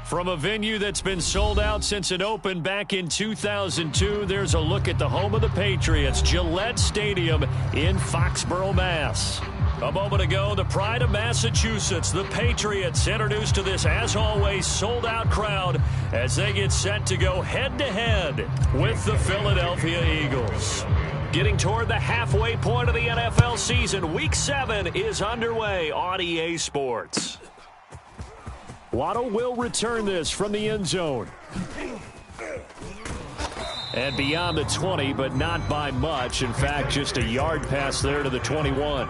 From a venue that's been sold out since it opened back in 2002, there's a look at the home of the Patriots, Gillette Stadium in Foxborough, Mass. A moment ago, the pride of Massachusetts, the Patriots, introduced to this, as always, sold-out crowd as they get set to go head-to-head with the Philadelphia Eagles. Getting toward the halfway point of the NFL season, Week 7 is underway on EA Sports. Waddle will return this from the end zone. And beyond the 20, but not by much. In fact, just a yard pass there to the 21.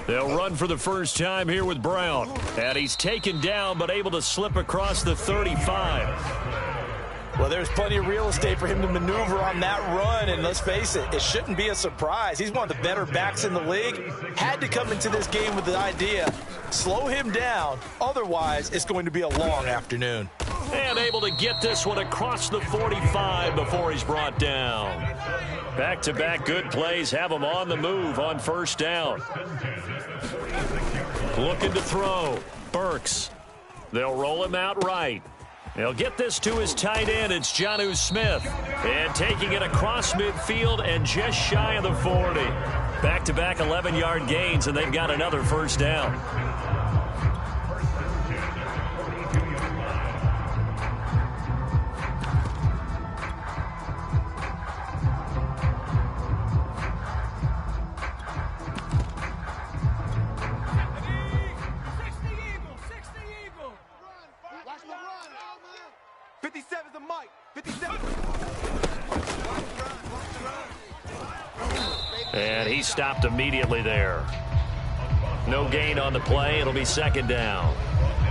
They'll run for the first time here with Brown. And he's taken down, but able to slip across the 35. Well, there's plenty of real estate for him to maneuver on that run, and let's face it, it shouldn't be a surprise. He's one of the better backs in the league. Had to come into this game with the idea, slow him down, otherwise it's going to be a long afternoon. And able to get this one across the 45 before he's brought down. Back-to-back good plays have him on the move on first down. Looking to throw. Burks. They'll roll him out right. They'll get this to his tight end. It's Jonnu Smith. And taking it across midfield and just shy of the 40. Back-to-back 11-yard gains, and they've got another first down. And he stopped immediately there. No gain on the play. It'll be second down.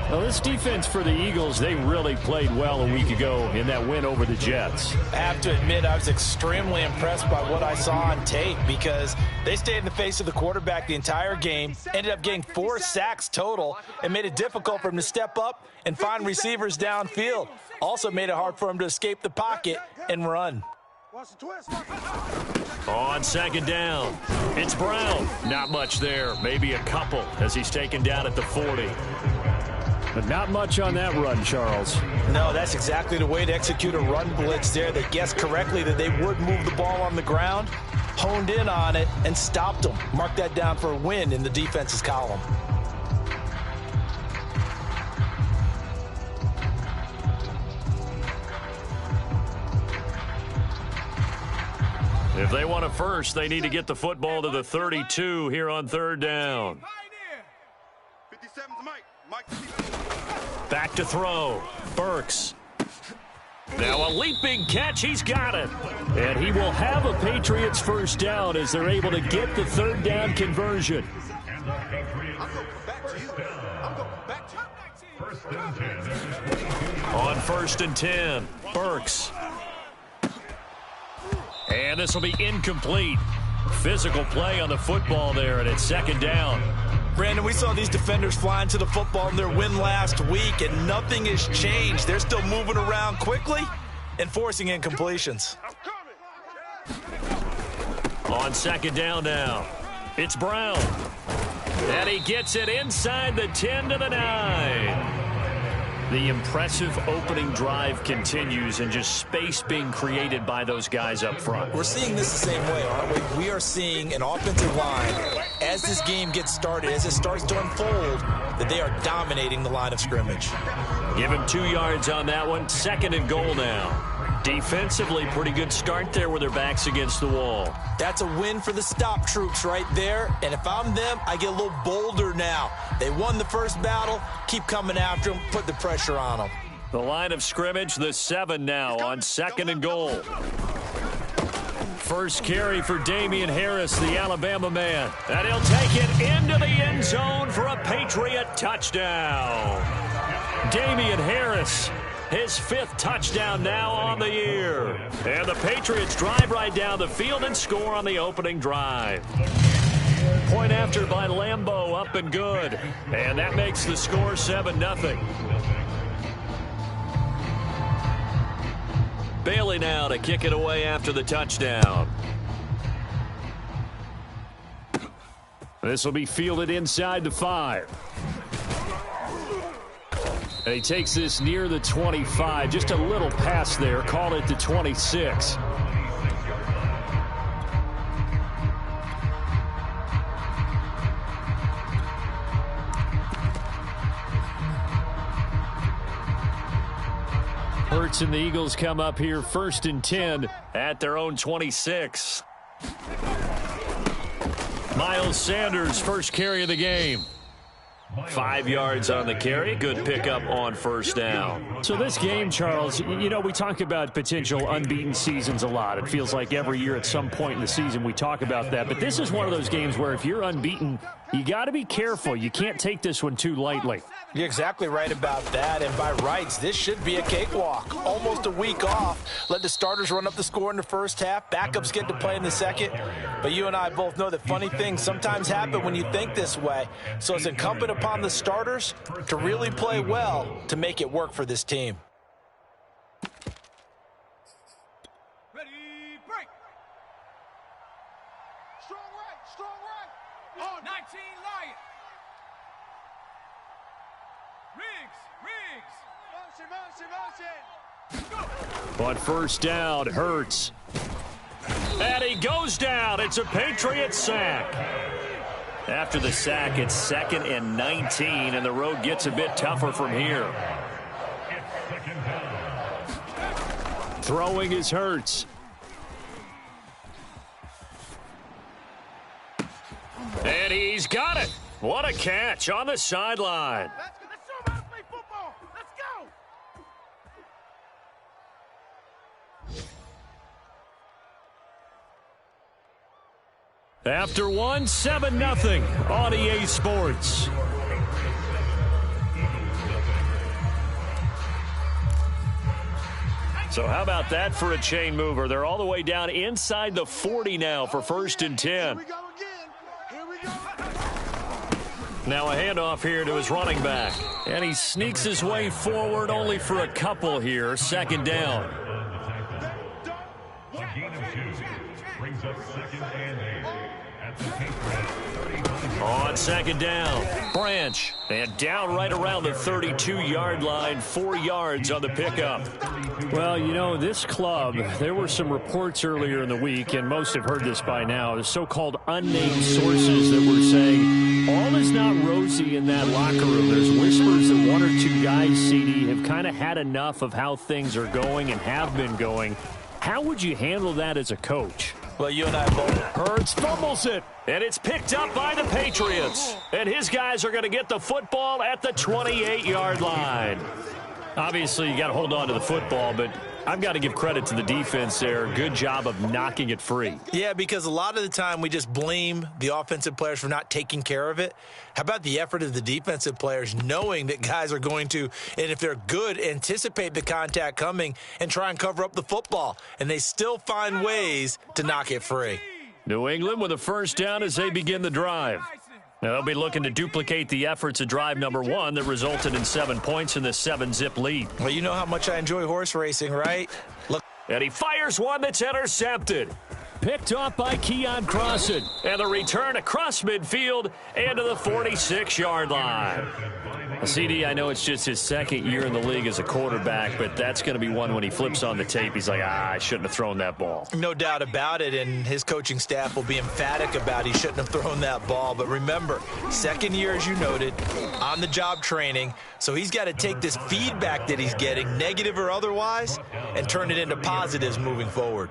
Well, this defense for the Eagles, they really played well a week ago in that win over the Jets. I have to admit, I was extremely impressed by what I saw on tape because they stayed in the face of the quarterback the entire game, ended up getting 4 sacks total, and made it difficult for him to step up and find receivers downfield. Also made it hard for him to escape the pocket and run. On second down, it's Brown. Not much there, maybe a couple as he's taken down at the 40. But not much on that run, Charles. No, that's exactly the way to execute a run blitz there. They guessed correctly that they would move the ball on the ground, honed in on it, and stopped them. Mark that down for a win in the defense's column. If they want a first, they need to get the football to the 32 here on third down. Back to throw. Burks. Now a leaping catch. He's got it. And he will have a Patriots first down as they're able to get the third down conversion. On first and 10, Burks. And this will be incomplete. Physical play on the football there, and it's second down. Brandon, we saw these defenders flying to the football in their win last week, and nothing has changed. They're still moving around quickly and forcing incompletions. On second down now, it's Brown. And he gets it inside the 10 to the 9. The impressive opening drive continues, and just space being created by those guys up front. We're seeing this the same way, aren't we? We are seeing an offensive line, as this game gets started, as it starts to unfold, that they are dominating the line of scrimmage. Give him 2 yards on that one. Second and goal now. Defensively, pretty good start there with their backs against the wall. That's a win for the stop troops right there. And if I'm them, I get a little bolder now. They won the first battle. Keep coming after them. Put the pressure on them. The line of scrimmage, the 7 now on second and goal. First carry for Damian Harris, the Alabama man. And he'll take it into the end zone for a Patriot touchdown. Damian Harris, his 5th touchdown now on the year. And the Patriots drive right down the field and score on the opening drive. Point after by Lambeau, up and good. And that makes the score 7-0. Bailey now to kick it away after the touchdown. This will be fielded inside the 5. And he takes this near the 25. Just a little pass there. Call it the 26. Hurts and the Eagles come up here 1st and 10 at their own 26. Miles Sanders, first carry of the game. 5 yards on the carry. Good pickup on first down. So this game, Charles, you know, we talk about potential unbeaten seasons a lot. It feels like every year at some point in the season we talk about that. But this is one of those games where if you're unbeaten, you got to be careful. You can't take this one too lightly. You're exactly right about that, and by rights, this should be a cakewalk. Almost a week off. Let the starters run up the score in the first half. Backups get to play in the second. But you and I both know that funny things sometimes happen when you think this way. So it's incumbent upon the starters to really play well to make it work for this team. Ready, break. Strong right. Oh, 19 Lion. Riggs. On first down, Hurts. And he goes down. It's a Patriot sack. After the sack, it's 2nd and 19, and the road gets a bit tougher from here. Throwing is Hurts. And he's got it. What a catch on the sideline. After one, 7-0 on EA Sports. So how about that for a chain mover? They're all the way down inside the 40 now for 1st and 10. Now a handoff here to his running back. And he sneaks his way forward only for a couple here. 2nd down. On 2nd down, Branch, and down right around the 32-yard line, 4 yards on the pickup. Well, you know, this club, there were some reports earlier in the week, and most have heard this by now, the so-called unnamed sources that were saying all is not rosy in that locker room. There's whispers that 1 or 2 guys, CD, have kind of had enough of how things are going and have been going. How would you handle that as a coach? Well, you and I both. Hurts fumbles it, and it's picked up by the Patriots. And his guys are going to get the football at the 28-yard line. Obviously, you got to hold on to the football, but I've got to give credit to the defense there. Good job of knocking it free. Yeah, because a lot of the time we just blame the offensive players for not taking care of it. How about the effort of the defensive players knowing that guys are going to, and if they're good, anticipate the contact coming and try and cover up the football. And they still find ways to knock it free. New England with a first down as they begin the drive. Now they'll be looking to duplicate the efforts of drive number 1 that resulted in 7 points in the 7-zip lead. Well, you know how much I enjoy horse racing, right? Look. And he fires one that's intercepted. Picked off by Keon Crossan. And the return across midfield and to the 46-yard line. CD, I know it's just his 2nd year in the league as a quarterback, but that's going to be one when he flips on the tape. He's like, I shouldn't have thrown that ball. No doubt about it, and his coaching staff will be emphatic about he shouldn't have thrown that ball. But remember, 2nd year, as you noted, on-the-job training, so he's got to take this feedback that he's getting, negative or otherwise, and turn it into positives moving forward.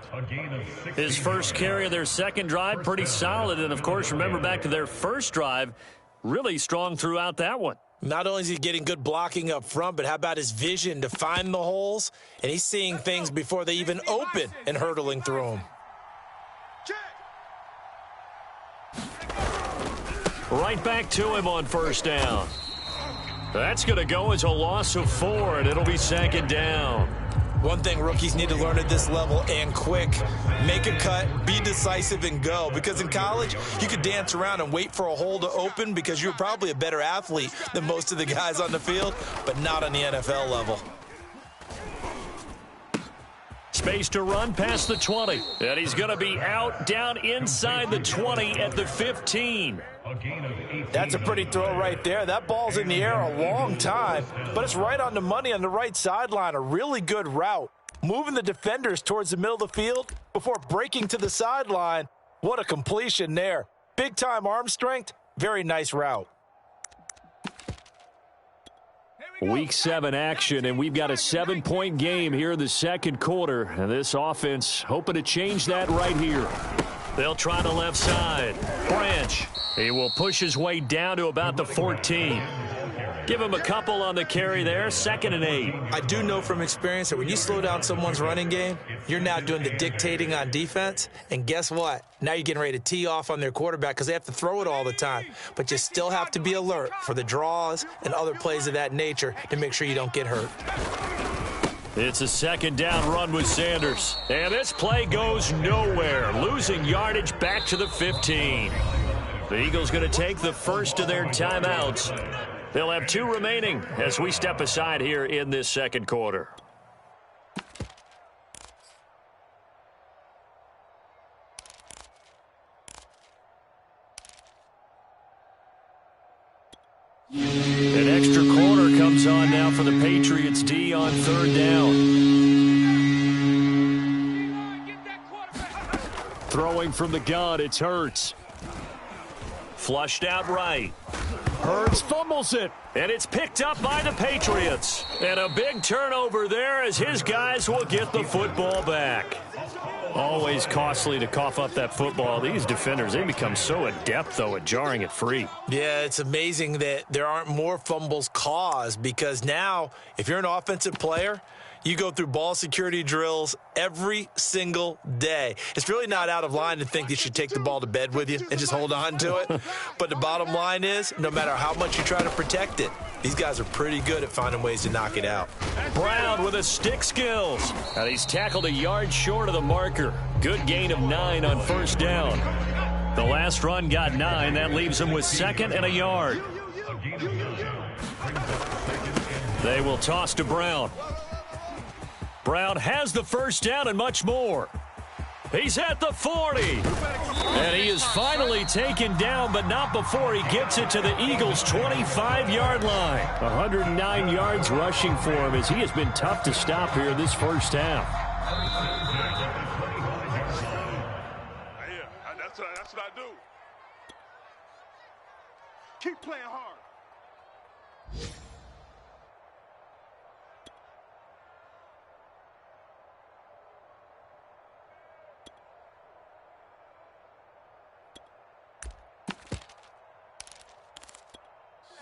His first carry of their 2nd drive, pretty solid. And, of course, remember back to their first drive, really strong throughout that one. Not only is he getting good blocking up front, but how about his vision to find the holes? And he's seeing things before they even open and hurtling through them. Right back to him on first down. That's going to go as a loss of 4, and it'll be second down. One thing rookies need to learn at this level, and quick, make a cut, be decisive, and go. Because in college, you could dance around and wait for a hole to open because you're probably a better athlete than most of the guys on the field, but not on the NFL level. Space to run past the 20. And he's going to be out down inside the 20 at the 15. That's a pretty throw right there. That ball's in the air a long time, but it's right on the money on the right sideline. A really good route. Moving the defenders towards the middle of the field before breaking to the sideline. What a completion there. Big-time arm strength. Very nice route. Week 7 action, and we've got a 7-point game here in the second quarter. And this offense hoping to change that right here. They'll try the left side. Branch. He will push his way down to about the 14. Give him a couple on the carry there. 2nd and 8. I do know from experience that when you slow down someone's running game, you're now doing the dictating on defense. And guess what? Now you're getting ready to tee off on their quarterback because they have to throw it all the time. But you still have to be alert for the draws and other plays of that nature to make sure you don't get hurt. It's a 2nd down run with Sanders. And this play goes nowhere. Losing yardage back to the 15. The Eagles going to take the first of their timeouts. They'll have 2 remaining as we step aside here in this second quarter. An extra quarter comes on now for the Patriots D on 3rd down. Throwing from the gun, it's Hurts. Flushed out right. Hurts fumbles it, and it's picked up by the Patriots. And a big turnover there as his guys will get the football back. Always costly to cough up that football. These defenders, they become so adept, though, at jarring it free. Yeah, it's amazing that there aren't more fumbles caused because now, if you're an offensive player, you go through ball security drills every single day. It's really not out of line to think you should take the ball to bed with you and just hold on to it. But the bottom line is, no matter how much you try to protect it, these guys are pretty good at finding ways to knock it out. Brown with his stick skills. And he's tackled a yard short of the marker. Good gain of 9 on first down. The last run got 9. That leaves him with 2nd and a yard. They will toss to Brown. Brown has the first down and much more. He's at the 40. And he is finally taken down, but not before he gets it to the Eagles' 25-yard line. 109 yards rushing for him as he has been tough to stop here this first half. Yeah, that's what I do. Keep playing hard.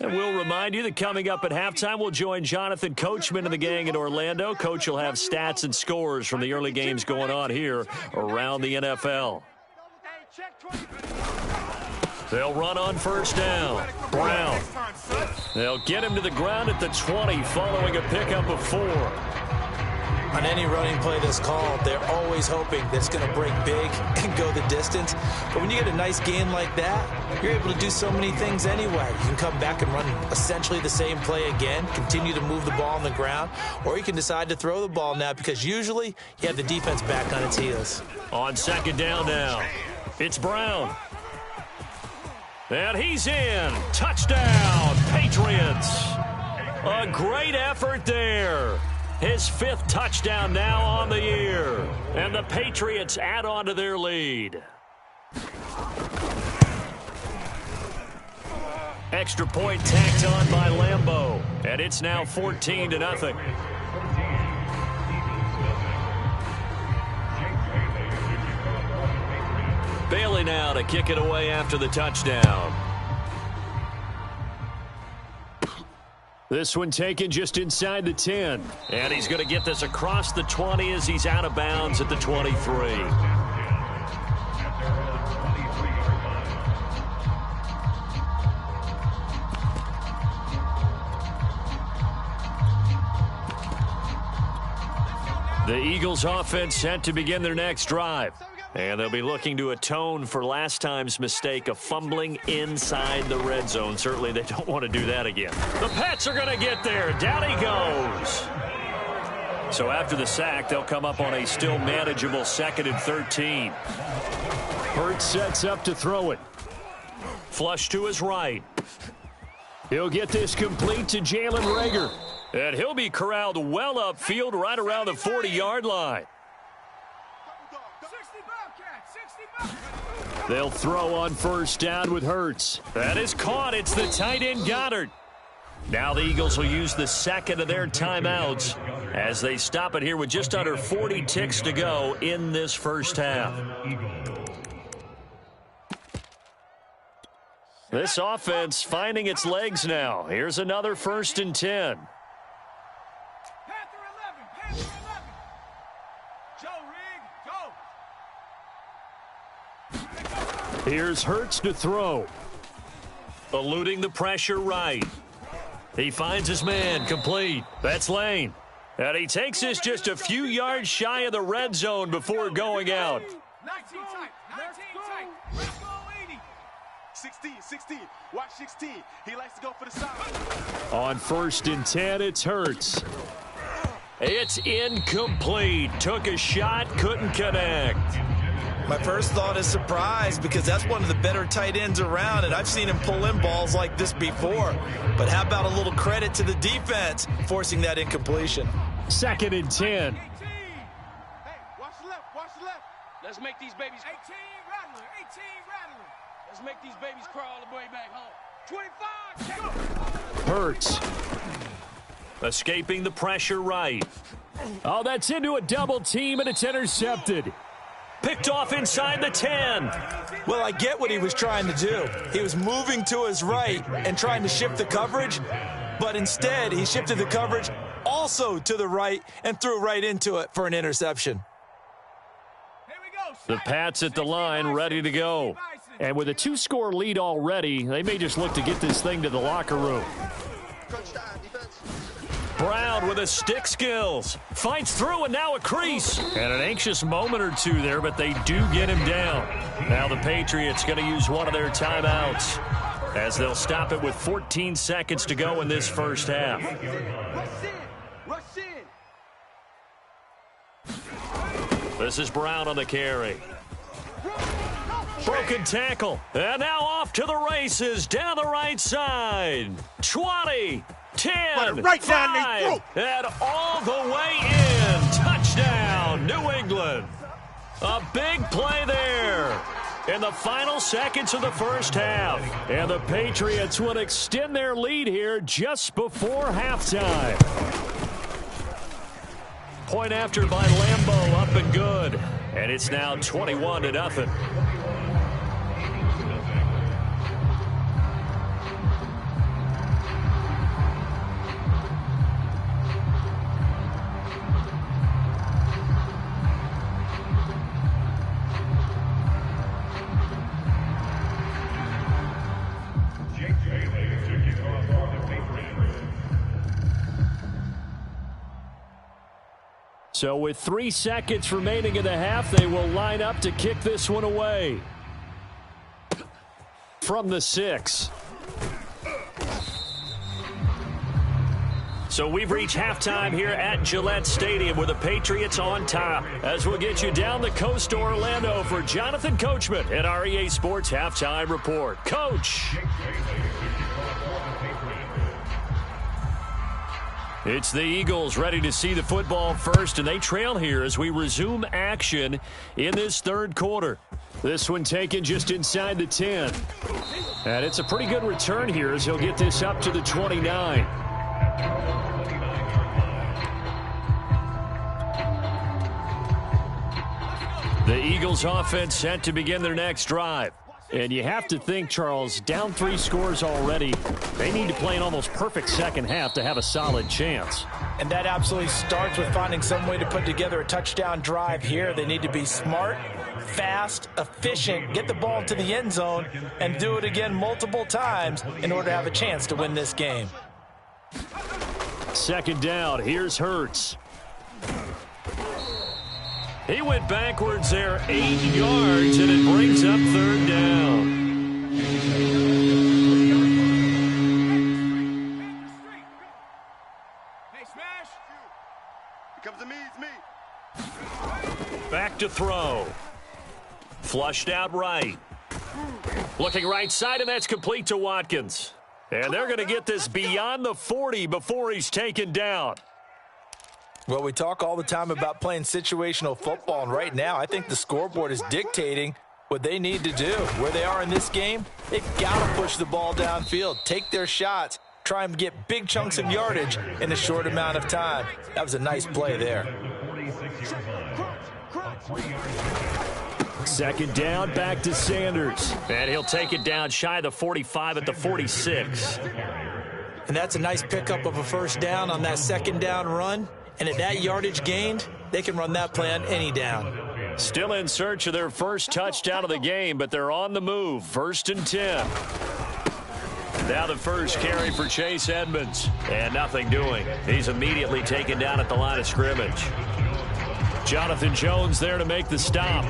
And we'll remind you that coming up at halftime, we'll join Jonathan Coachman and the gang in Orlando. Coach will have stats and scores from the early games going on here around the NFL. They'll run on first down. Brown. They'll get him to the ground at the 20 following a pickup of 4. On any running play that's called, they're always hoping that it's going to break big and go the distance. But when you get a nice gain like that, you're able to do so many things anyway. You can come back and run essentially the same play again, continue to move the ball on the ground, or you can decide to throw the ball now because usually you have the defense back on its heels. On 2nd down now, it's Brown. And he's in. Touchdown, Patriots. A great effort there. His 5th touchdown now on the year. And the Patriots add on to their lead. Extra point tacked on by Lambeau. And it's now 14-0. Bailey now to kick it away after the touchdown. This one taken just inside the 10. And he's going to get this across the 20 as he's out of bounds at the 23. The Eagles offense set to begin their next drive. And they'll be looking to atone for last time's mistake of fumbling inside the red zone. Certainly they don't want to do that again. The Pats are going to get there. Down he goes. So after the sack, they'll come up on a still manageable 2nd and 13. Hurts sets up to throw it. Flush to his right. He'll get this complete to Jalen Reagor. And he'll be corralled well upfield right around the 40-yard line. They'll throw on first down with Hurts. That is caught. It's the tight end Goddard. Now the Eagles will use the second of their timeouts as they stop it here with just under 40 ticks to go in this first half. This offense finding its legs now. Here's another 1st and 10. Panther 11. Joe Rigg, go. Here's Hurts to throw. Eluding the pressure right. He finds his man complete. That's Lane. And he takes this just a few yards shy of the red zone before going out. 19 tight. 19 tight. Let's go 80. 16. Watch 16. He likes to go for the side. On 1st and 10, it's Hurts. It's incomplete. Took a shot, couldn't connect. My first thought is surprise because that's one of the better tight ends around, and I've seen him pull in balls like this before. But how about a little credit to the defense forcing that incompletion? 2nd and 10. 18. Hey, watch the left. Let's make these babies 18 rattler. 18 rattler. let's make these babies crawl all the way back home. 25. Hurts. Escaping the pressure right. Oh, that's into a double team, and it's intercepted. Picked off inside the 10. Well, I get what he was trying to do. He was moving to his right and trying to shift the coverage, but instead he shifted the coverage also to the right and threw right into it for an interception. Here we go. The Pats at the line ready to go. And with a 2-score lead already, they may just look to get this thing to the locker room. Brown with his stick skills. Fights through and now a crease. And an anxious moment or two there, but they do get him down. Now the Patriots going to use one of their timeouts as they'll stop it with 14 seconds to go in this first half. Rush in. This is Brown on the carry. Broken tackle. And now off to the races down the right side. 20. 10, Right down 5, and all the way in. Touchdown, New England. A big play there in the final seconds of the first half. And the Patriots will extend their lead here just before halftime. Point after by Lambeau, up and good. And it's now 21-0. So with 3 seconds remaining in the half, they will line up to kick this one away. From the 6. So we've reached halftime here at Gillette Stadium with the Patriots on top. As we'll get you down the coast to Orlando for Jonathan Coachman at our EA Sports Halftime Report. Coach. It's the Eagles ready to see the football first, and they trail here as we resume action in this third quarter. This one taken just inside the 10. And it's a pretty good return here as he'll get this up to the 29. The Eagles offense set to begin their next drive. And you have to think, Charles, down 3 scores already. They need to play an almost perfect second half to have a solid chance. And that absolutely starts with finding some way to put together a touchdown drive here. They need to be smart, fast, efficient, get the ball into the end zone, and do it again multiple times in order to have a chance to win this game. Second down, here's Hurts. He went backwards there 8 yards, and it brings up third down. Back to throw. Flushed out right. Looking right side, and that's complete to Watkins. And they're going to get this beyond the 40 before he's taken down. Well, we talk all the time about playing situational football, and right now I think the scoreboard is dictating what they need to do. Where they are in this game, they've got to push the ball downfield, take their shots, try and get big chunks of yardage in a short amount of time. That was a nice play there. Second down, back to Sanders. And he'll take it down shy of the 45 at the 46. And that's a nice pickup of a first down on that second down run. And at that yardage gained, they can run that play on any down. Still in search of their first touchdown of the game, but they're on the move. 1st and 10. Now the first carry for Chase Edmonds. And nothing doing. He's immediately taken down at the line of scrimmage. Jonathan Jones there to make the stop.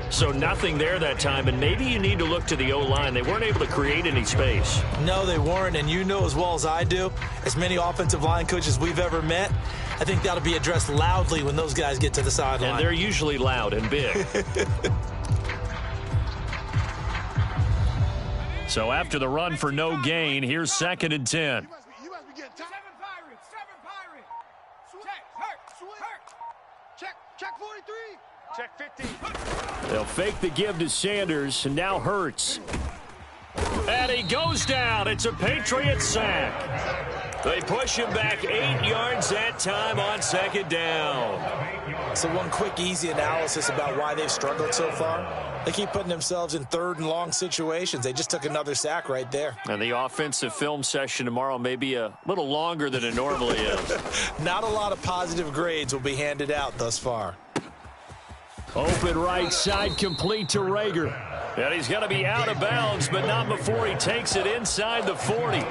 So nothing there that time, and maybe you need to look to the O-line. They weren't able to create any space. No, they weren't, and you know as well as I do, as many offensive line coaches we've ever met, I think that'll be addressed loudly when those guys get to the sideline. And they're usually loud and big. So after the run for no gain, here's 2nd and 10. You must be getting tired. 7 Pirates. Check 43. Check 15. They'll fake the give to Sanders, and now Hurts. And he goes down. It's a Patriot sack. They push him back 8 yards that time on 2nd down. So one quick, easy analysis about why they've struggled so far. They keep putting themselves in 3rd and long situations. They just took another sack right there. And the offensive film session tomorrow may be a little longer than it normally is. Not a lot of positive grades will be handed out thus far. Open right side, complete to Rager. And he's going to be out of bounds, but not before he takes it inside the 40.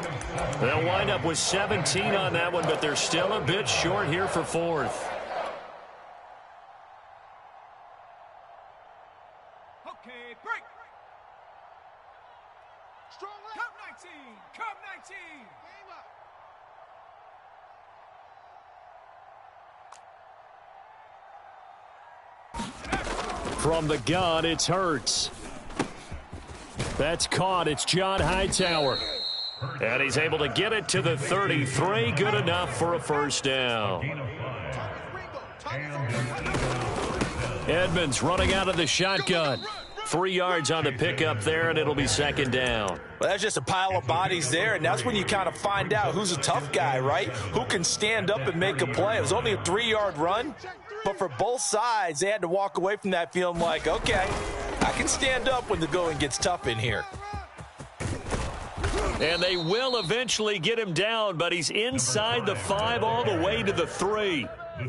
They'll wind up with 17 on that one, but they're still a bit short here for 4th. Okay, break. Strong left. Cup 19. Cup 19. From the gun, it's Hurts. That's caught. It's John Hightower. And he's able to get it to the 33. Good enough for a first down. Edmonds running out of the shotgun. 3 yards on the pickup there, and it'll be 2nd down. Well, that's just a pile of bodies there, and that's when you kind of find out who's a tough guy, right? Who can stand up and make a play. It was only a 3-yard run, but for both sides, they had to walk away from that feeling like, okay, I can stand up when the going gets tough in here. And they will eventually get him down, but he's inside the 5 all the way to the 3.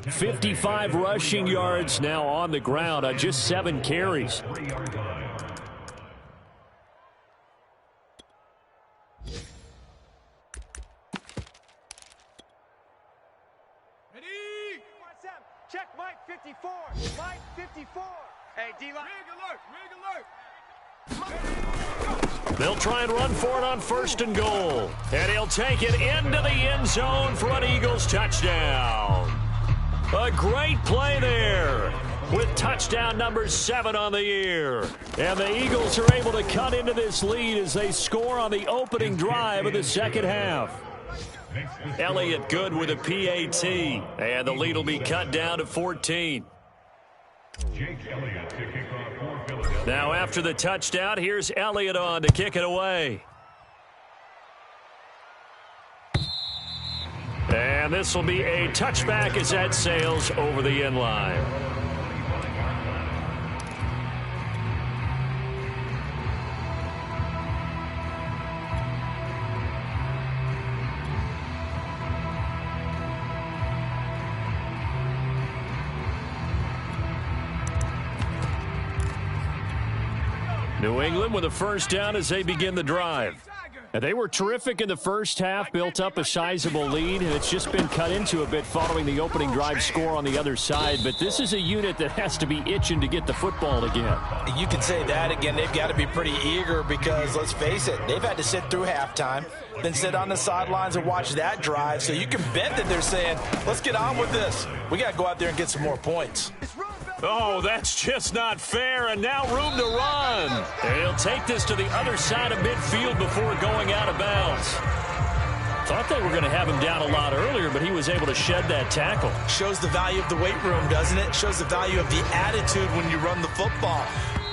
55 rushing yards now on the ground on just 7 carries. Check Mike 54. Mike 54. Hey, D-line. Rig alert. They'll try and run for it on 1st and goal. And he'll take it into the end zone for an Eagles touchdown. A great play there with touchdown number 7 on the year. And the Eagles are able to cut into this lead as they score on the opening drive of the second half. Elliott good with a PAT, and the lead will be cut down to 14. Now after the touchdown, here's Elliott on to kick it away. And this will be a touchback as that sails over the end line. New England with a first down as they begin the drive. They were terrific in the first half, built up a sizable lead, and it's just been cut into a bit following the opening drive score on the other side. But this is a unit that has to be itching to get the football again. You could say that again. They've got to be pretty eager because, let's face it, they've had to sit through halftime, then sit on the sidelines and watch that drive. So you can bet that they're saying, let's get on with this. We got to go out there and get some more points. Oh, that's just not fair, and now room to run. He'll take this to the other side of midfield before going out of bounds. Thought they were going to have him down a lot earlier, but he was able to shed that tackle. Shows the value of the weight room, doesn't it? Shows the value of the attitude when you run the football.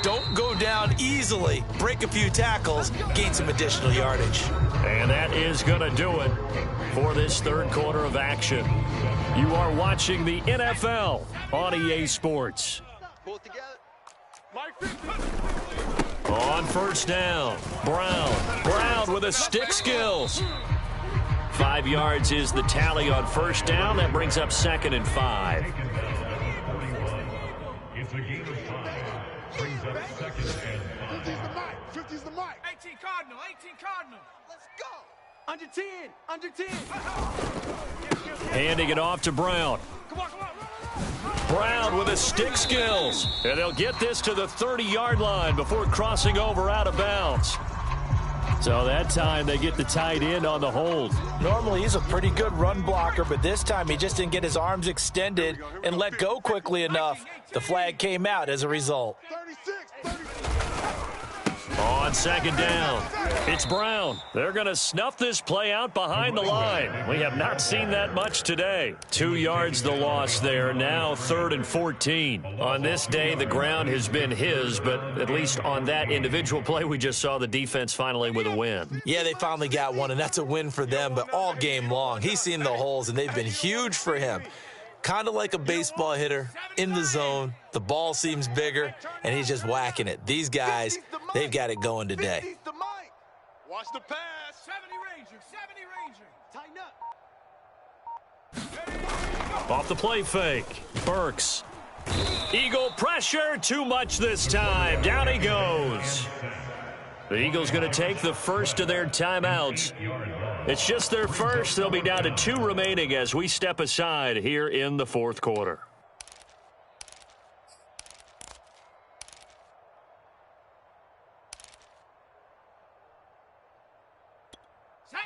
Don't go down easily. Break a few tackles, gain some additional yardage. And that is going to do it for this third quarter of action. You are watching the NFL on EA Sports. On first down, Brown with a stick skills. 5 yards is the tally on first down. That brings up 2nd and 5. It's a game of time. Brings up 2nd and 5. 50's the mic. 18 Cardinal. Let's go. Under 10, under 10. Handing it off to Brown. Come on. Brown with his stick skills. And they'll get this to the 30-yard line before crossing over out of bounds. So that time they get the tight end on the hold. Normally he's a pretty good run blocker, but this time he just didn't get his arms extended and let go quickly enough. The flag came out as a result. 36. On second down, it's Brown. They're going to snuff this play out behind the line. We have not seen that much today. 2 yards the loss there. Now 3rd and 14. On this day, the ground has been his, but at least on that individual play, we just saw the defense finally with a win. Yeah, they finally got one, and that's a win for them, but all game long, he's seen the holes, and they've been huge for him. Kind of like a baseball hitter in the zone. The ball seems bigger, and he's just whacking it. These guys, they've got it going today. Watch the pass. 70 Ranger. Off the play fake, Burks. Eagle pressure, too much this time. Down he goes. The Eagles going to take the first of their timeouts. It's just their first. They'll be down to 2 remaining as we step aside here in the fourth quarter.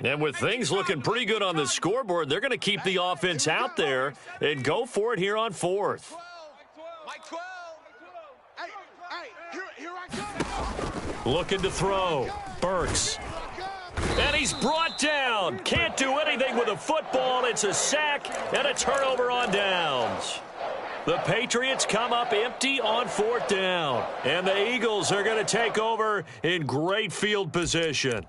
And with things looking pretty good on the scoreboard, they're going to keep the offense out there and go for it here on 4th. Mike 12. Hey, here I come. Looking to throw. Burks. And he's brought down. Can't do anything with a football. It's a sack and a turnover on downs. The Patriots come up empty on 4th down. And the Eagles are going to take over in great field position.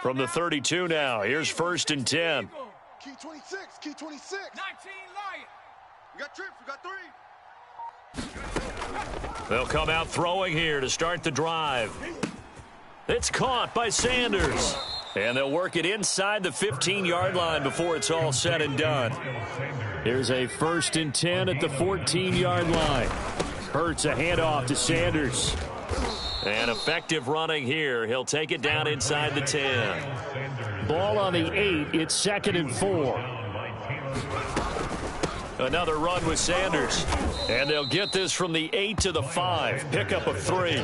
From the 32 now, here's 1st and 10. Key 26. 19 Lion. We got trips. We got 3. They'll come out throwing here to start the drive. It's caught by Sanders. And they'll work it inside the 15-yard line before it's all said and done. Here's a 1st and 10 at the 14-yard line. Hurts a handoff to Sanders. And effective running here. He'll take it down inside the 10. Ball on the 8. It's 2nd and 4. Another run with Sanders. And they'll get this from the 8 to the 5. Pickup of 3.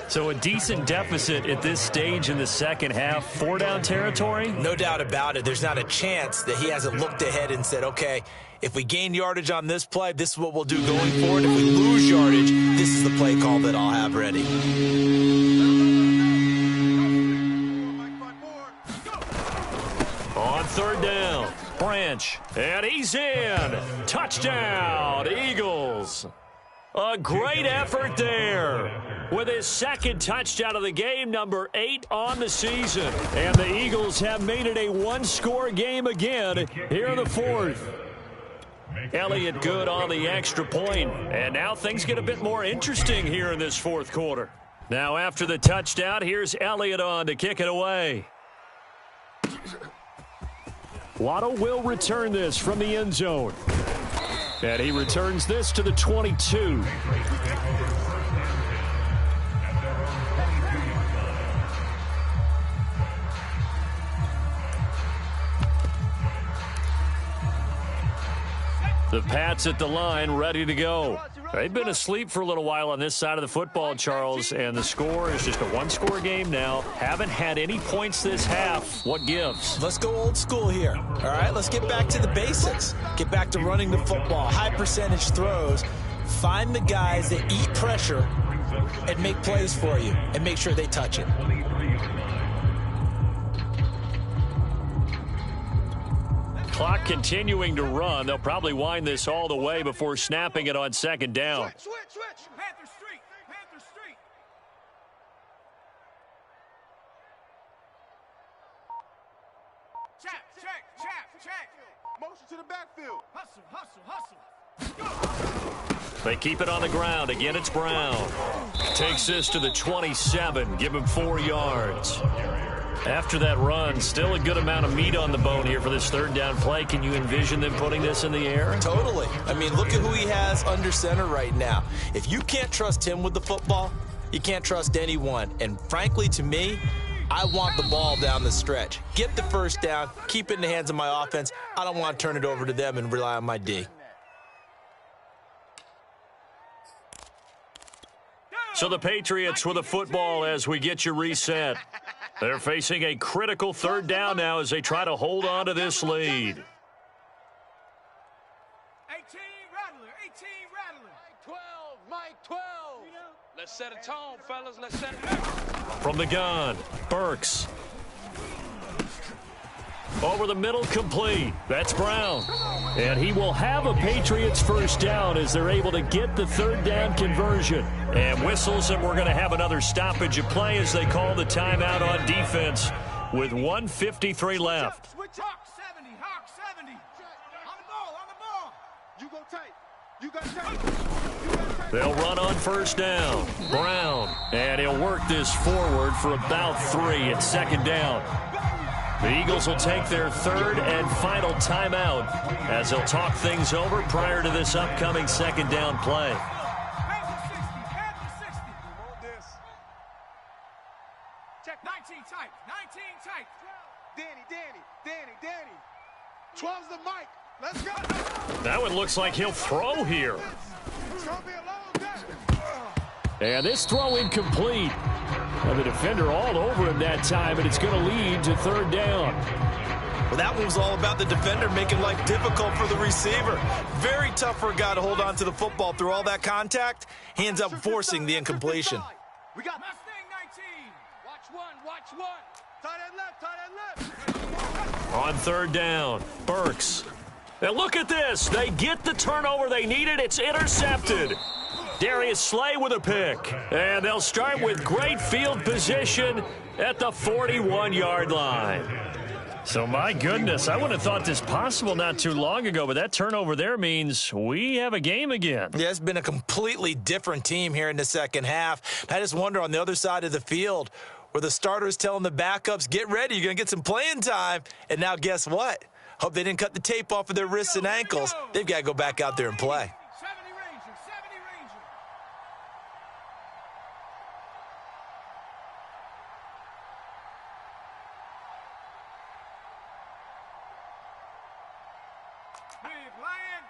So a decent deficit at this stage in the second half. 4-down territory? No doubt about it. There's not a chance that he hasn't looked ahead and said, okay, if we gain yardage on this play, this is what we'll do going forward. If we lose yardage, this is the play call that I'll have ready. On 3rd down, Branch, and he's in. Touchdown, Eagles. A great effort there with his 2nd touchdown of the game, number 8 on the season. And the Eagles have made it a 1-score game again here in the 4th. Elliott good on the extra point. And now things get a bit more interesting here in this 4th quarter. Now after the touchdown, here's Elliott on to kick it away. Waddle will return this from the end zone. And he returns this to the 22. The Pats at the line, ready to go. They've been asleep for a little while on this side of the football, Charles, and the score is just a one-score game now. Haven't had any points this half. What gives? Let's go old school here. All right, let's get back to the basics. Get back to running the football, high percentage throws. Find the guys that eat pressure and make plays for you and make sure they touch it. Clock continuing to run. They'll probably wind this all the way before snapping it on second down. Switch. Panther Street. Panther Street. Check. Motion to the backfield. Hustle. They keep it on the ground. Again, it's Brown. Takes this to the 27. Give him 4 yards. After that run, still a good amount of meat on the bone here for this third down play. Can you envision them putting this in the air? Totally. I mean, look at who he has under center right now. If you can't trust him with the football, you can't trust anyone. And frankly, to me, I want the ball down the stretch. Get the first down, keep it in the hands of my offense. I don't want to turn it over to them and rely on my D. So the Patriots with the football as we get you reset. They're facing a critical third down now as they try to hold on to this lead. 18 Rattler. 12, Mike 12. Let's set a tone, fellas. Let's set it. From the gun, Burks. Over the middle, complete. That's Brown. And he will have a Patriots first down as they're able to get the third down conversion. And whistles, and we're going to have another stoppage of play as they call the timeout on defense with 1:53 left. Hawk 70. On the ball. You go tight. You got tight. They'll run on first down. Brown. And he'll work this forward for about 3 at second down. The Eagles will take their third and final timeout as they'll talk things over prior to this upcoming second down play. Panther 60. Check 19 tight. Danny. 12's the mic. Let's go. That one looks like he'll throw here. It's going to be a long day. And this throw incomplete. And the defender all over him that time, and it's going to lead to third down. Well, that one was all about the defender making life difficult for the receiver. Very tough for a guy to hold on to the football through all that contact. He ends up forcing the incompletion. We got Mustang 19. Watch one. Tight end left. On third down, Burks. And look at this. They get the turnover they needed. It's intercepted. Darius Slay with a pick. And they'll start with great field position at the 41-yard line. So, my goodness, I wouldn't have thought this possible not too long ago, but that turnover there means we have a game again. Yeah, it's been a completely different team here in the second half. I just wonder on the other side of the field where the starters telling the backups, get ready, you're going to get some playing time. And now guess what? Hope they didn't cut the tape off of their wrists and ankles. They've got to go back out there and play. 70 Ranger. Big Lion.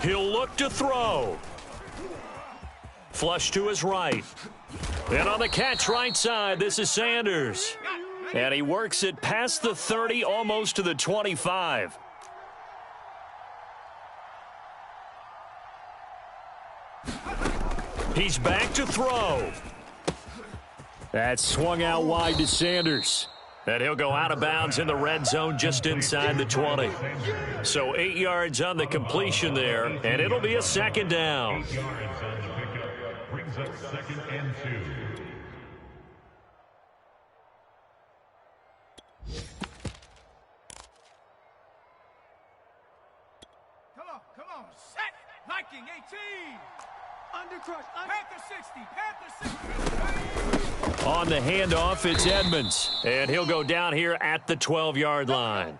He'll look to throw. Flush to his right. And on the catch right side, this is Sanders. And he works it past the 30, almost to the 25. He's back to throw. That swung out wide to Sanders. And he'll go out of bounds in the red zone just inside the 20. So 8 yards on the completion there, and it'll be a second down. Brings up 2nd and 2. Come on. Set. Viking 18. On the handoff, it's Edmonds, and he'll go down here at the 12-yard line.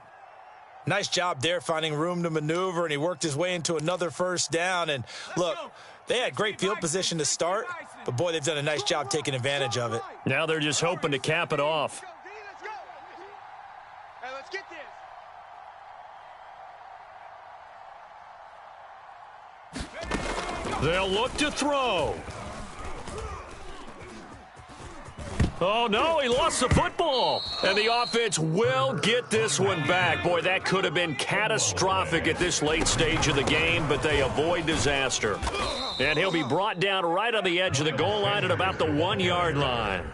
Nice job there finding room to maneuver, and he worked his way into another first down. And look, they had great field position to start, but boy, they've done a nice job taking advantage of it. Now they're just hoping to cap it off. Hey, let's get this. They'll look to throw. Oh, no, he lost the football. And the offense will get this one back. Boy, that could have been catastrophic at this late stage of the game, but they avoid disaster. And he'll be brought down right on the edge of the goal line at about the 1-yard line.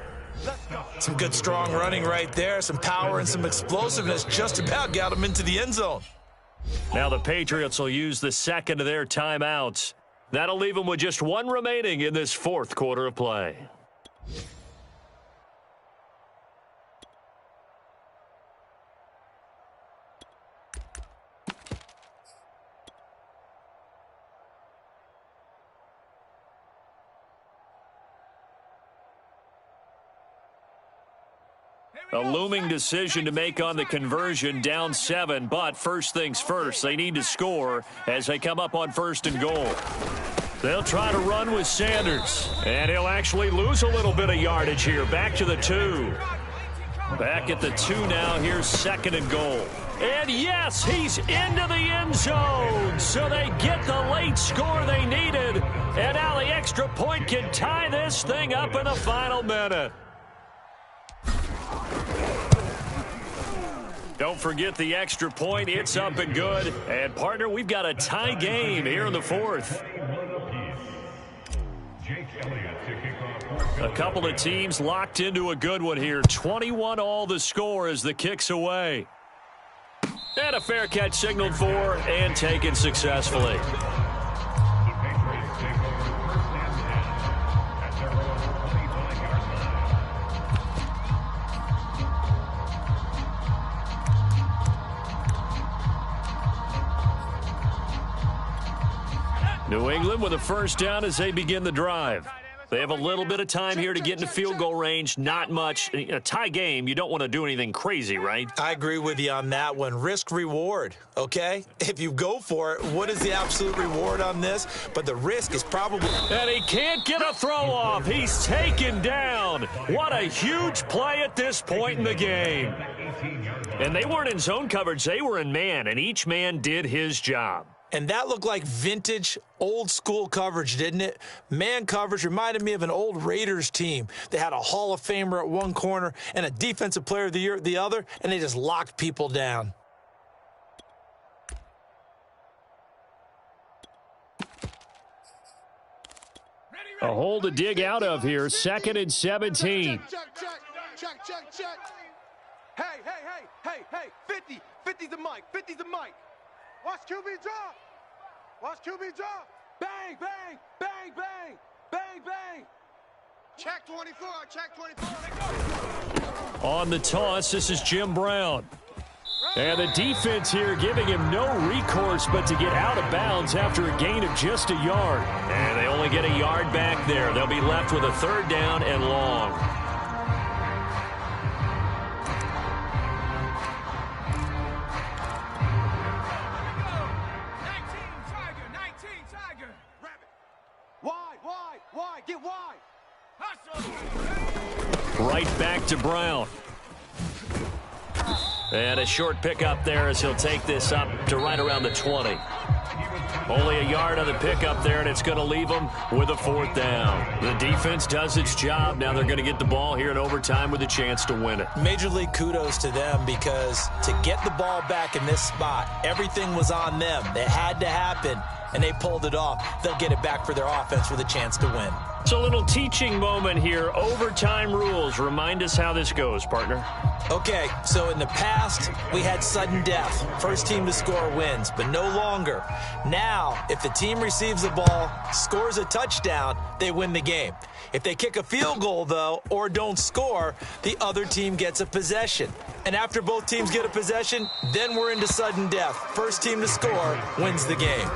Some good, strong running right there. Some power and some explosiveness just about got him into the end zone. Now the Patriots will use the second of their timeouts. That'll leave them with just one remaining in this fourth quarter of play. A looming decision to make on the conversion, down 7, but first things first, they need to score as they come up on 1st and goal. They'll try to run with Sanders, and he'll actually lose a little bit of yardage here, back to the 2. Back at the 2 now, here's 2nd and goal. And yes, he's into the end zone, so they get the late score they needed, and now the extra point can tie this thing up in the final minute. Don't forget the extra point. It's up and good. And, partner, we've got a tie game here in the 4th. A couple of teams locked into a good one here. 21 all the score as the kick's away. And a fair catch signaled for and taken successfully. New England with a first down as they begin the drive. They have a little bit of time here to get into field goal range. Not much. A tie game, you don't want to do anything crazy, right? I agree with you on that one. Risk reward, okay? If you go for it, what is the absolute reward on this? But the risk is probably... And he can't get a throw off. He's taken down. What a huge play at this point in the game. And they weren't in zone coverage. They were in man, and each man did his job. And that looked like vintage, old-school coverage, didn't it? Man coverage reminded me of an old Raiders team. They had a Hall of Famer at one corner and a Defensive Player of the Year at the other, and they just locked people down. A hole to dig out of here. 2nd and 17. Check. Hey. 50. 50's the mic. 50's the mic. Watch QB drop. Bang. Check 24. On the toss, this is Jim Brown. And the defense here giving him no recourse but to get out of bounds after a gain of just a yard. And they only get a yard back there. They'll be left with a 3rd down and long. Wide, get wide. Right back to Brown. And a short pickup there as he'll take this up to right around the 20. Only a yard on the pickup there, and it's going to leave them with a 4th down. The defense does its job. Now they're going to get the ball here in overtime with a chance to win it. Major League kudos to them, because to get the ball back in this spot, everything was on them. It had to happen, and they pulled it off. They'll get it back for their offense with a chance to win. It's a little teaching moment here. Overtime rules. Remind us how this goes, partner. Okay, so in the past, we had sudden death. First team to score wins, but no longer. Now, if the team receives the ball, scores a touchdown, they win the game. If they kick a field goal, though, or don't score, the other team gets a possession. And after both teams get a possession, then we're into sudden death. First team to score wins the game.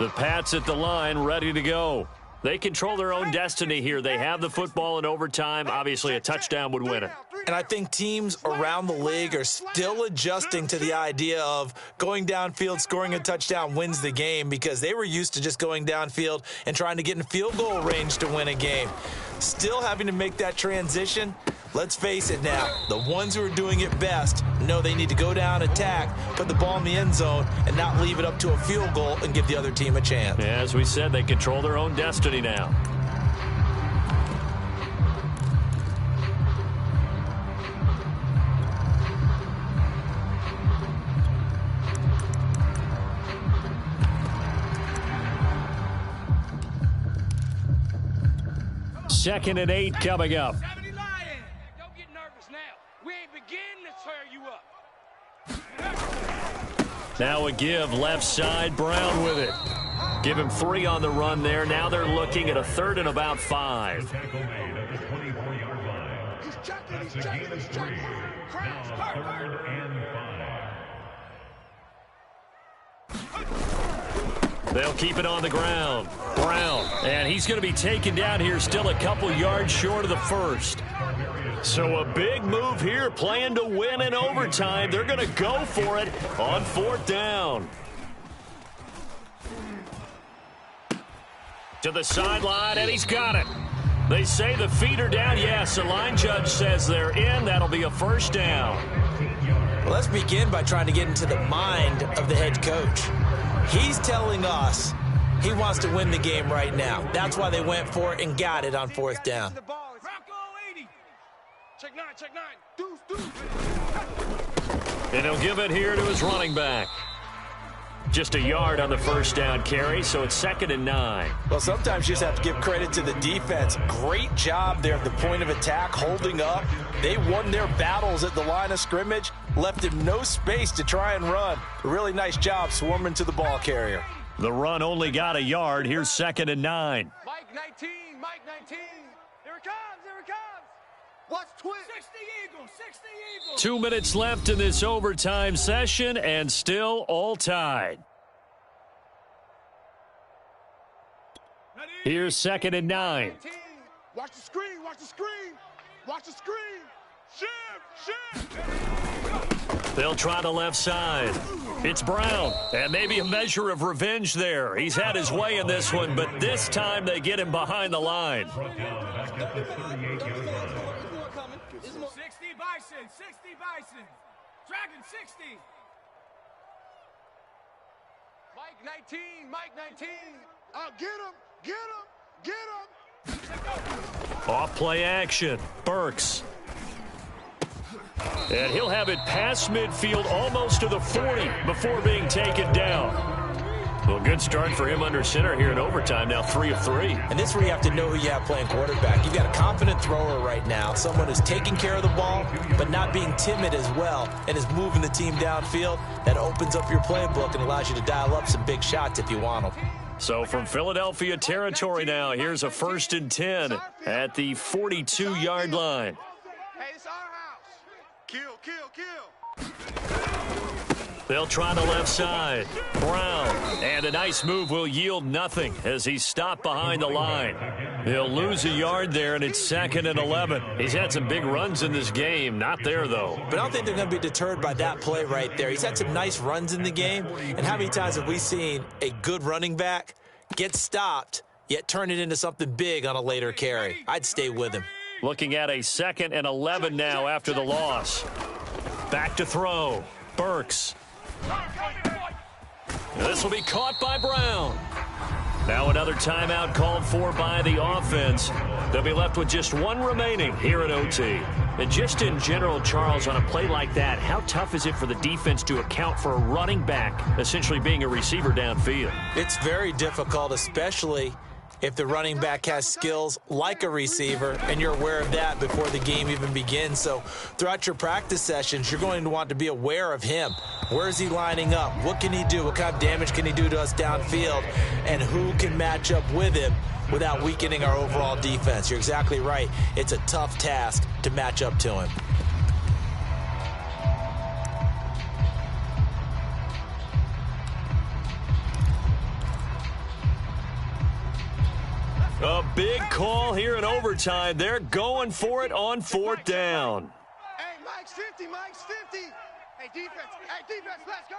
The Pats at the line, ready to go. They control their own destiny here. They have the football in overtime. Obviously, a touchdown would win it. And I think teams around the league are still adjusting to the idea of going downfield, scoring a touchdown wins the game, because they were used to just going downfield and trying to get in field goal range to win a game. Still having to make that transition. Let's face it now, the ones who are doing it best know they need to go down, attack, put the ball in the end zone, and not leave it up to a field goal and give the other team a chance. As we said, they control their own destiny now. Second and 8 coming up. Don't get nervous now. We ain't beginning to tear you up. Now a give left side, Brown with it. Give him 3 on the run there. Now they're looking at a 3rd and about 5. Tackle made at the 24-yard line. That's a gain of 3. Now 3rd and 5. They'll keep it on the ground. Brown, and he's going to be taken down here, still a couple yards short of the first. So a big move here, playing to win in overtime. They're going to go for it on 4th down. To the sideline, and he's got it. They say the feet are down. Yes, the line judge says they're in. That'll be a 1st down. Well, let's begin by trying to get into the mind of the head coach. He's telling us he wants to win the game right now. That's why they went for it and got it on 4th down. Bronco 80. Check 9, check 9. Deuce. And he'll give it here to his running back. Just a yard on the 1st down carry, so it's 2nd and 9. Well, sometimes you just have to give credit to the defense. Great job there at the point of attack, holding up. They won their battles at the line of scrimmage, left him no space to try and run. A really nice job swarming to the ball carrier. The run only got a yard. Here's 2nd and 9. Mike 19, Mike 19. Here it comes, here it comes. Watch twist. 60 Eagles, 60 Eagles. 2 minutes left in this overtime session, and still all tied. Here's 2nd and 9. Watch the screen, watch the screen. Watch the screen. Shift. They'll try the left side. It's Brown, and maybe a measure of revenge there. He's had his way in this one, but this time they get him behind the line. 60 Bison, 60 Bison. Dragon 60. Mike 19, Mike 19. Get him, get him, get him. Off play action. Burks. And he'll have it past midfield almost to the 40 before being taken down. Well, good start for him under center here in overtime. Now 3 of 3. And this is where you have to know who you have playing quarterback. You've got a confident thrower right now, someone who's taking care of the ball, but not being timid as well, and is moving the team downfield. That opens up your playbook and allows you to dial up some big shots if you want them. So from Philadelphia territory now, here's a 1st and 10 at the 42-yard line. Hey, it's our house. Kill, kill, kill. They'll try the left side. Brown, and a nice move will yield nothing as he's stopped behind the line. He'll lose a yard there, and it's 2nd and 11. He's had some big runs in this game. Not there, though. But I don't think they're going to be deterred by that play right there. He's had some nice runs in the game, and how many times have we seen a good running back get stopped, yet turn it into something big on a later carry? I'd stay with him. Looking at a 2nd and 11 now after the loss. Back to throw. Burks. This will be caught by Brown. Now another timeout called for by the offense. They'll be left with just 1 remaining here at OT. And just in general, Charles, on a play like that, how tough is it for the defense to account for a running back essentially being a receiver downfield? It's very difficult, especially if the running back has skills like a receiver, and you're aware of that before the game even begins. So throughout your practice sessions, you're going to want to be aware of him. Where is he lining up? What can he do? What kind of damage can he do to us downfield? And who can match up with him without weakening our overall defense? You're exactly right. It's a tough task to match up to him. big call here in overtime. They're going for it on 4th down. Hey, Mike's 50, Mike's 50. Hey, defense, let's go.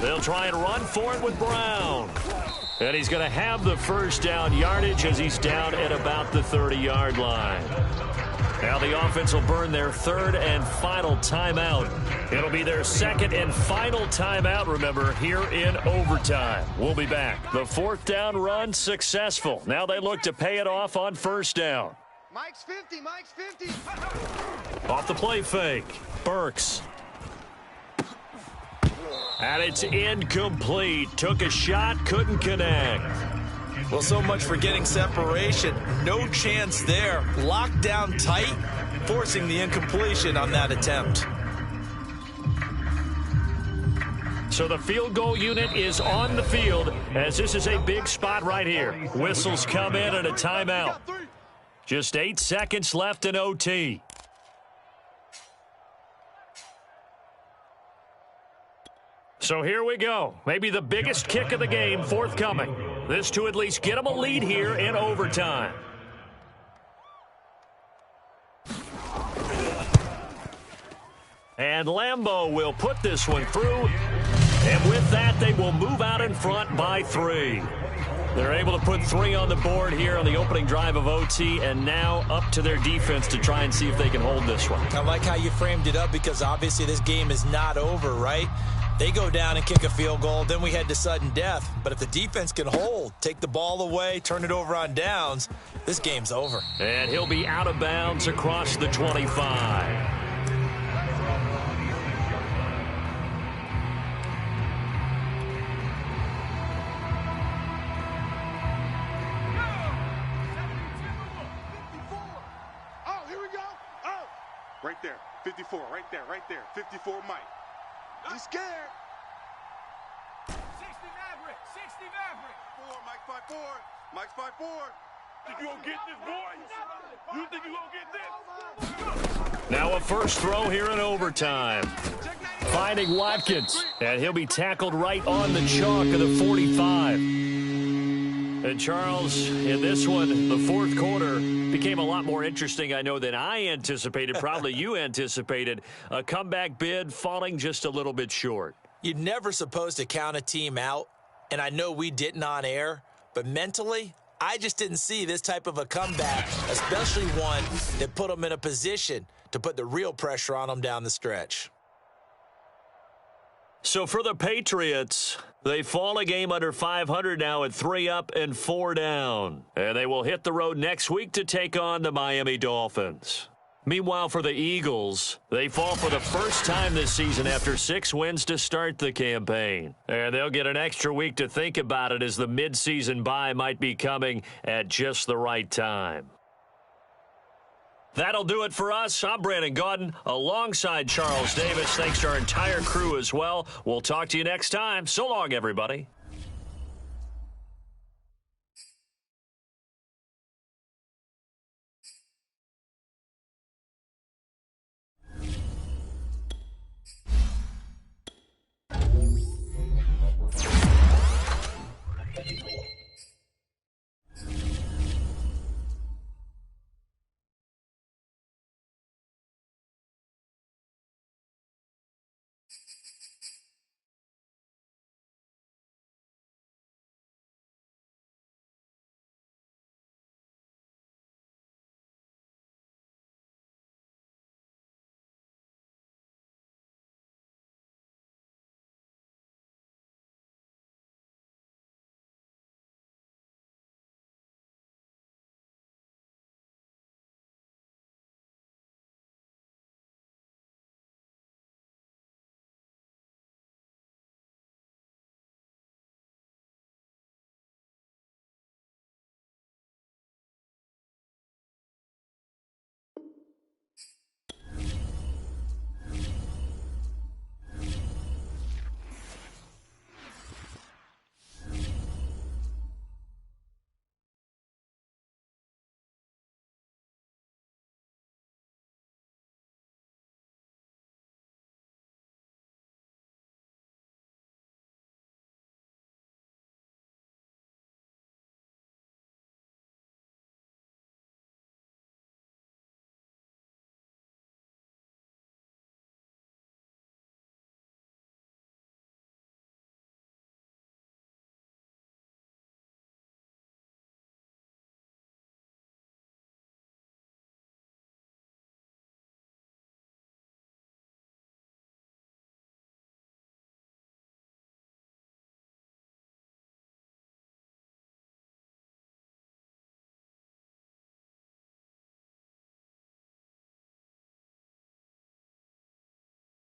They'll try and run for it with Brown. And he's going to have the first down yardage as he's down at about the 30-yard line. Now the offense will burn their 3rd and final timeout. It'll be their 2nd and final timeout, remember, here in overtime. We'll be back. The 4th down run successful. Now they look to pay it off on 1st down. Mike's 50, Mike's 50. Off the play fake. Burks. And it's incomplete. Took a shot, couldn't connect. Well, so much for getting separation. No chance there. Locked down tight, forcing the incompletion on that attempt. So the field goal unit is on the field as this is a big spot right here. Whistles come in and a timeout. Just 8 seconds left in OT. So here we go. Maybe the biggest kick of the game forthcoming. This to at least get them a lead here in overtime. And Lambeau will put this one through. And with that, they will move out in front by 3. They're able to put 3 on the board here on the opening drive of OT, and now up to their defense to try and see if they can hold this one. I like how you framed it up because obviously this game is not over, right? They go down and kick a field goal, then we head to sudden death. But if the defense can hold, take the ball away, turn it over on downs, this game's over. And he'll be out of bounds across the 25. Right there, 54, right there, 54 Mike. He's scared. 60 Maverick, 60 Maverick. Mike's 5'4". Think you gonna get this, boys? You think you gonna get this? Now a first throw here in overtime. Finding Watkins, and he'll be tackled right on the chalk of the 45. And Charles, in this one, the 4th quarter became a lot more interesting, I know, than I anticipated. Probably you anticipated. A comeback bid falling just a little bit short. You're never supposed to count a team out, and I know we didn't on air, but mentally, I just didn't see this type of a comeback, especially one that put them in a position to put the real pressure on them down the stretch. So for the Patriots, they fall a game under 500 now at 3 up and 4 down. And they will hit the road next week to take on the Miami Dolphins. Meanwhile, for the Eagles, they fall for the first time this season after 6 wins to start the campaign. And they'll get an extra week to think about it as the midseason bye might be coming at just the right time. That'll do it for us. I'm Brandon Gaudin alongside Charles Davis. Thanks to our entire crew as well. We'll talk to you next time. So long, everybody.